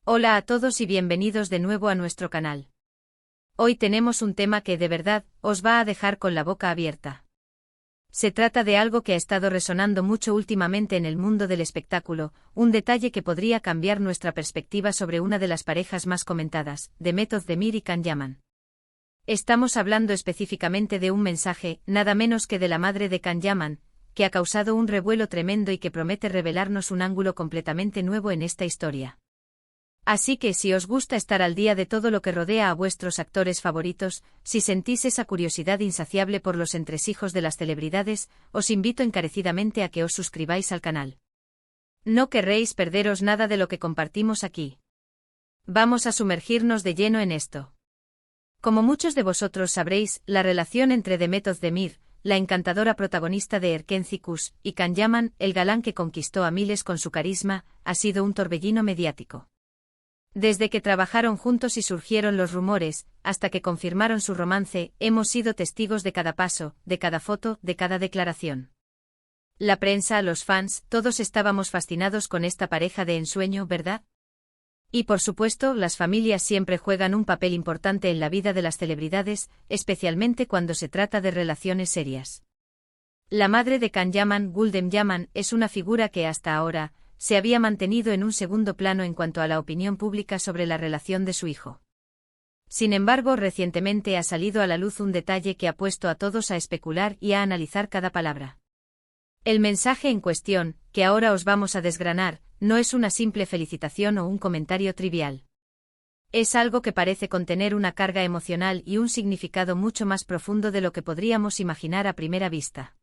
Hola a todos y bienvenidos de nuevo a nuestro canal. Hoy tenemos un tema que de verdad os va a dejar con la boca abierta. Se trata de algo que ha estado resonando mucho últimamente en el mundo del espectáculo, un detalle que podría cambiar nuestra perspectiva sobre una de las parejas más comentadas, Demet Özdemir y Can Yaman. Estamos hablando específicamente de un mensaje, nada menos que de la madre de Can Yaman, que ha causado un revuelo tremendo y que promete revelarnos un ángulo completamente nuevo en esta historia. Así que si os gusta estar al día de todo lo que rodea a vuestros actores favoritos, si sentís esa curiosidad insaciable por los entresijos de las celebridades, os invito encarecidamente a que os suscribáis al canal. No querréis perderos nada de lo que compartimos aquí. Vamos a sumergirnos de lleno en esto. Como muchos de vosotros sabréis, la relación entre Demet Özdemir, la encantadora protagonista de Erkenci Kuş, y Can Yaman, el galán que conquistó a miles con su carisma, ha sido un torbellino mediático. Desde que trabajaron juntos y surgieron los rumores, hasta que confirmaron su romance, hemos sido testigos de cada paso, de cada foto, de cada declaración. La prensa, los fans, todos estábamos fascinados con esta pareja de ensueño, ¿verdad? Y por supuesto, las familias siempre juegan un papel importante en la vida de las celebridades, especialmente cuando se trata de relaciones serias. La madre de Can Yaman, Gülden Yaman, es una figura que hasta ahora se había mantenido en un segundo plano en cuanto a la opinión pública sobre la relación de su hijo. Sin embargo, recientemente ha salido a la luz un detalle que ha puesto a todos a especular y a analizar cada palabra. El mensaje en cuestión, que ahora os vamos a desgranar, no es una simple felicitación o un comentario trivial. Es algo que parece contener una carga emocional y un significado mucho más profundo de lo que podríamos imaginar a primera vista.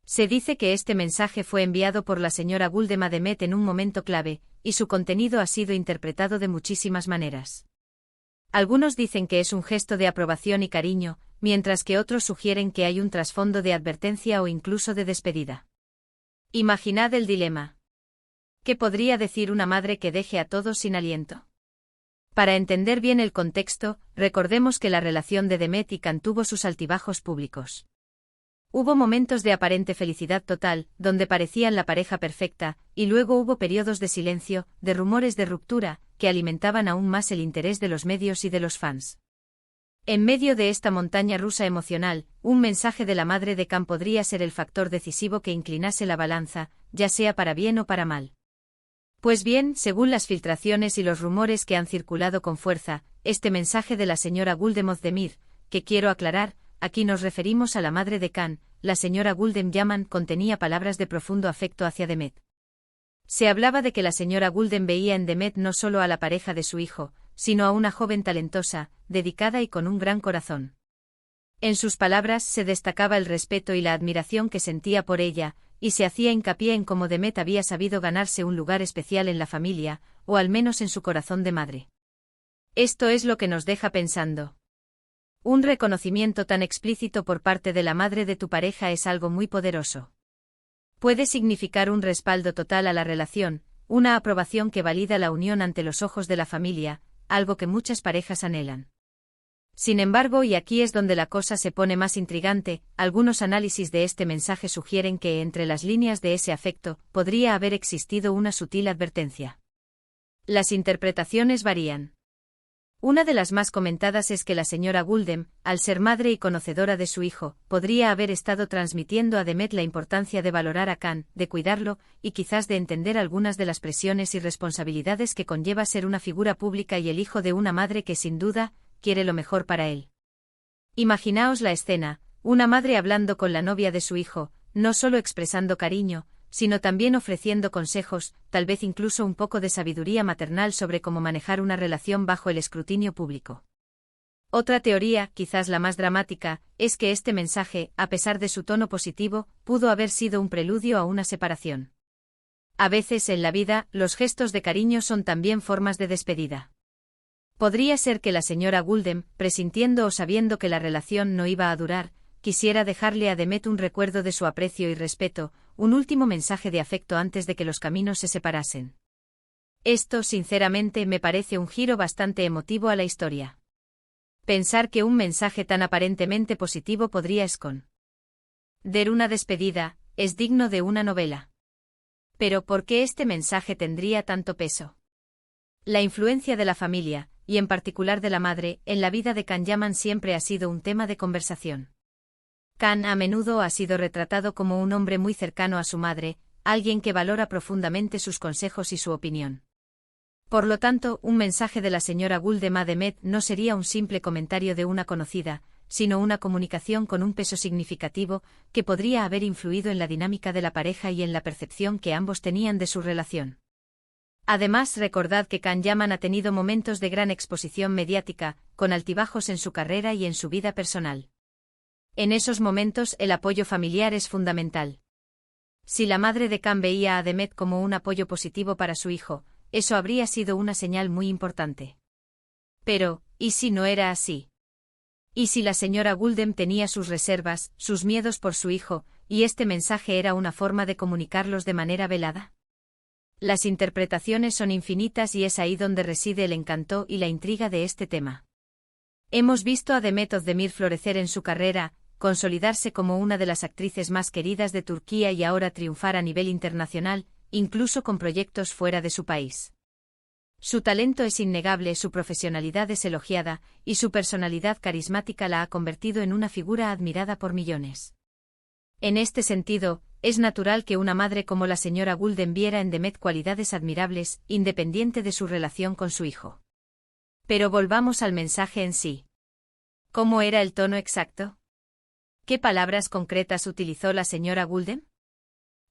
Se dice que este mensaje fue enviado por la señora Gülden a Demet en un momento clave, y su contenido ha sido interpretado de muchísimas maneras. Algunos dicen que es un gesto de aprobación y cariño, mientras que otros sugieren que hay un trasfondo de advertencia o incluso de despedida. Imaginad el dilema. ¿Qué podría decir una madre que deje a todos sin aliento? Para entender bien el contexto, recordemos que la relación de Demet y Can tuvo sus altibajos públicos. Hubo momentos de aparente felicidad total, donde parecían la pareja perfecta, y luego hubo periodos de silencio, de rumores de ruptura, que alimentaban aún más el interés de los medios y de los fans. En medio de esta montaña rusa emocional, un mensaje de la madre de Can podría ser el factor decisivo que inclinase la balanza, ya sea para bien o para mal. Pues bien, según las filtraciones y los rumores que han circulado con fuerza, este mensaje de la señora Gülden Özdemir, que quiero aclarar, aquí nos referimos a la madre de Can, la señora Gülden Yaman, contenía palabras de profundo afecto hacia Demet. Se hablaba de que la señora Gülden veía en Demet no solo a la pareja de su hijo, sino a una joven talentosa, dedicada y con un gran corazón. En sus palabras se destacaba el respeto y la admiración que sentía por ella, y se hacía hincapié en cómo Demet había sabido ganarse un lugar especial en la familia, o al menos en su corazón de madre. Esto es lo que nos deja pensando. Un reconocimiento tan explícito por parte de la madre de tu pareja es algo muy poderoso. Puede significar un respaldo total a la relación, una aprobación que valida la unión ante los ojos de la familia, algo que muchas parejas anhelan. Sin embargo, y aquí es donde la cosa se pone más intrigante, algunos análisis de este mensaje sugieren que entre las líneas de ese afecto podría haber existido una sutil advertencia. Las interpretaciones varían. Una de las más comentadas es que la señora Gülden, al ser madre y conocedora de su hijo, podría haber estado transmitiendo a Demet la importancia de valorar a Can, de cuidarlo, y quizás de entender algunas de las presiones y responsabilidades que conlleva ser una figura pública y el hijo de una madre que sin duda quiere lo mejor para él. Imaginaos la escena, una madre hablando con la novia de su hijo, no solo expresando cariño, sino también ofreciendo consejos, tal vez incluso un poco de sabiduría maternal sobre cómo manejar una relación bajo el escrutinio público. Otra teoría, quizás la más dramática, es que este mensaje, a pesar de su tono positivo, pudo haber sido un preludio a una separación. A veces en la vida, los gestos de cariño son también formas de despedida. Podría ser que la señora Gülden, presintiendo o sabiendo que la relación no iba a durar, quisiera dejarle a Demet un recuerdo de su aprecio y respeto, un último mensaje de afecto antes de que los caminos se separasen. Esto, sinceramente, me parece un giro bastante emotivo a la historia. Pensar que un mensaje tan aparentemente positivo podría esconder una despedida, es digno de una novela. Pero ¿por qué este mensaje tendría tanto peso? La influencia de la familia, y en particular de la madre, en la vida de Can Yaman siempre ha sido un tema de conversación. Can a menudo ha sido retratado como un hombre muy cercano a su madre, alguien que valora profundamente sus consejos y su opinión. Por lo tanto, un mensaje de la señora Guldem a Demet no sería un simple comentario de una conocida, sino una comunicación con un peso significativo, que podría haber influido en la dinámica de la pareja y en la percepción que ambos tenían de su relación. Además, recordad que Can Yaman ha tenido momentos de gran exposición mediática, con altibajos en su carrera y en su vida personal. En esos momentos el apoyo familiar es fundamental. Si la madre de Can veía a Demet como un apoyo positivo para su hijo, eso habría sido una señal muy importante. Pero, ¿y si no era así? ¿Y si la señora Guldem tenía sus reservas, sus miedos por su hijo, y este mensaje era una forma de comunicarlos de manera velada? Las interpretaciones son infinitas y es ahí donde reside el encanto y la intriga de este tema. Hemos visto a Demet Özdemir florecer en su carrera, consolidarse como una de las actrices más queridas de Turquía y ahora triunfar a nivel internacional, incluso con proyectos fuera de su país. Su talento es innegable, su profesionalidad es elogiada, y su personalidad carismática la ha convertido en una figura admirada por millones. En este sentido, es natural que una madre como la señora Guldem viera en Demet cualidades admirables, independiente de su relación con su hijo. Pero volvamos al mensaje en sí. ¿Cómo era el tono exacto? ¿Qué palabras concretas utilizó la señora Guldem?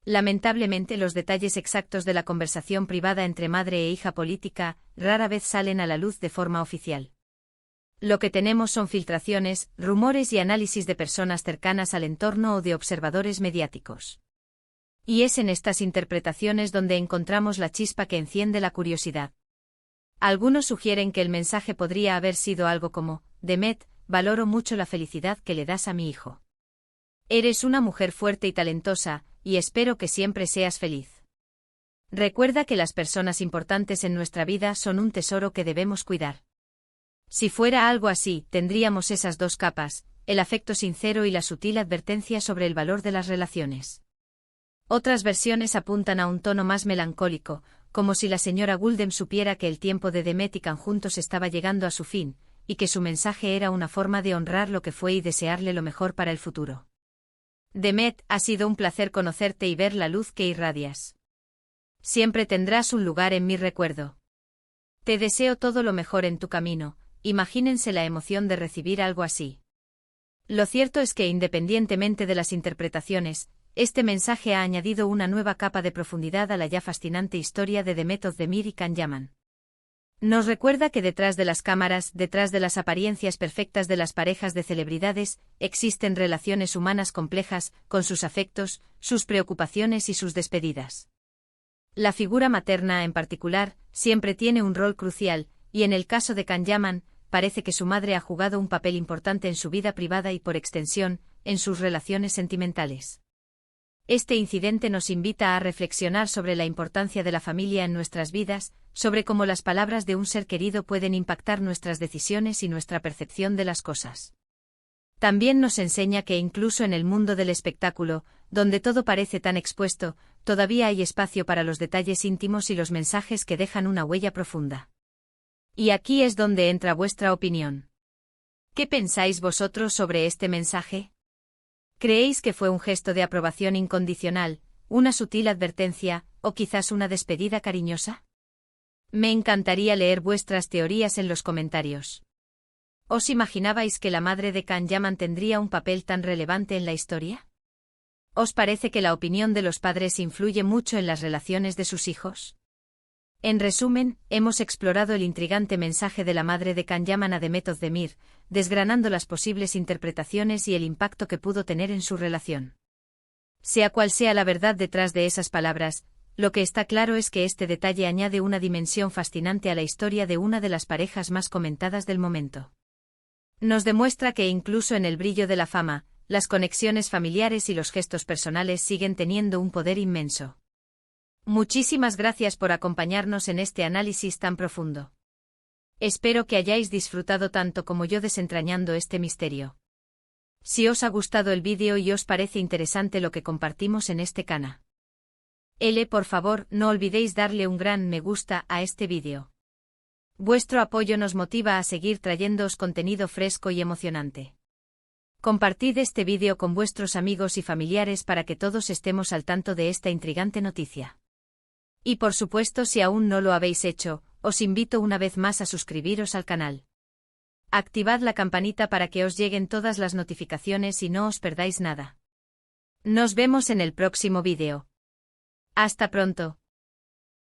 Lamentablemente los detalles exactos de la conversación privada entre madre e hija política rara vez salen a la luz de forma oficial. Lo que tenemos son filtraciones, rumores y análisis de personas cercanas al entorno o de observadores mediáticos. Y es en estas interpretaciones donde encontramos la chispa que enciende la curiosidad. Algunos sugieren que el mensaje podría haber sido algo como: Demet, valoro mucho la felicidad que le das a mi hijo. Eres una mujer fuerte y talentosa, y espero que siempre seas feliz. Recuerda que las personas importantes en nuestra vida son un tesoro que debemos cuidar. Si fuera algo así, tendríamos esas dos capas, el afecto sincero y la sutil advertencia sobre el valor de las relaciones. Otras versiones apuntan a un tono más melancólico, como si la señora Guldem supiera que el tiempo de Demet y Can juntos estaba llegando a su fin, y que su mensaje era una forma de honrar lo que fue y desearle lo mejor para el futuro. Demet, ha sido un placer conocerte y ver la luz que irradias. Siempre tendrás un lugar en mi recuerdo. Te deseo todo lo mejor en tu camino. Imagínense la emoción de recibir algo así. Lo cierto es que independientemente de las interpretaciones, este mensaje ha añadido una nueva capa de profundidad a la ya fascinante historia de Demet Özdemir y Can Yaman. Nos recuerda que detrás de las cámaras, detrás de las apariencias perfectas de las parejas de celebridades, existen relaciones humanas complejas, con sus afectos, sus preocupaciones y sus despedidas. La figura materna, en particular, siempre tiene un rol crucial, y en el caso de Can Yaman, parece que su madre ha jugado un papel importante en su vida privada y, por extensión, en sus relaciones sentimentales. Este incidente nos invita a reflexionar sobre la importancia de la familia en nuestras vidas, sobre cómo las palabras de un ser querido pueden impactar nuestras decisiones y nuestra percepción de las cosas. También nos enseña que incluso en el mundo del espectáculo, donde todo parece tan expuesto, todavía hay espacio para los detalles íntimos y los mensajes que dejan una huella profunda. Y aquí es donde entra vuestra opinión. ¿Qué pensáis vosotros sobre este mensaje? ¿Creéis que fue un gesto de aprobación incondicional, una sutil advertencia, o quizás una despedida cariñosa? Me encantaría leer vuestras teorías en los comentarios. ¿Os imaginabais que la madre de Can Yaman tendría un papel tan relevante en la historia? ¿Os parece que la opinión de los padres influye mucho en las relaciones de sus hijos? En resumen, hemos explorado el intrigante mensaje de la madre de Can Yaman a Demet Özdemir, desgranando las posibles interpretaciones y el impacto que pudo tener en su relación. Sea cual sea la verdad detrás de esas palabras, lo que está claro es que este detalle añade una dimensión fascinante a la historia de una de las parejas más comentadas del momento. Nos demuestra que incluso en el brillo de la fama, las conexiones familiares y los gestos personales siguen teniendo un poder inmenso. Muchísimas gracias por acompañarnos en este análisis tan profundo. Espero que hayáis disfrutado tanto como yo desentrañando este misterio. Si os ha gustado el vídeo y os parece interesante lo que compartimos en este canal, por favor, no olvidéis darle un gran me gusta a este vídeo. Vuestro apoyo nos motiva a seguir trayéndoos contenido fresco y emocionante. Compartid este vídeo con vuestros amigos y familiares para que todos estemos al tanto de esta intrigante noticia. Y por supuesto, si aún no lo habéis hecho, os invito una vez más a suscribiros al canal. Activad la campanita para que os lleguen todas las notificaciones y no os perdáis nada. Nos vemos en el próximo vídeo. Hasta pronto.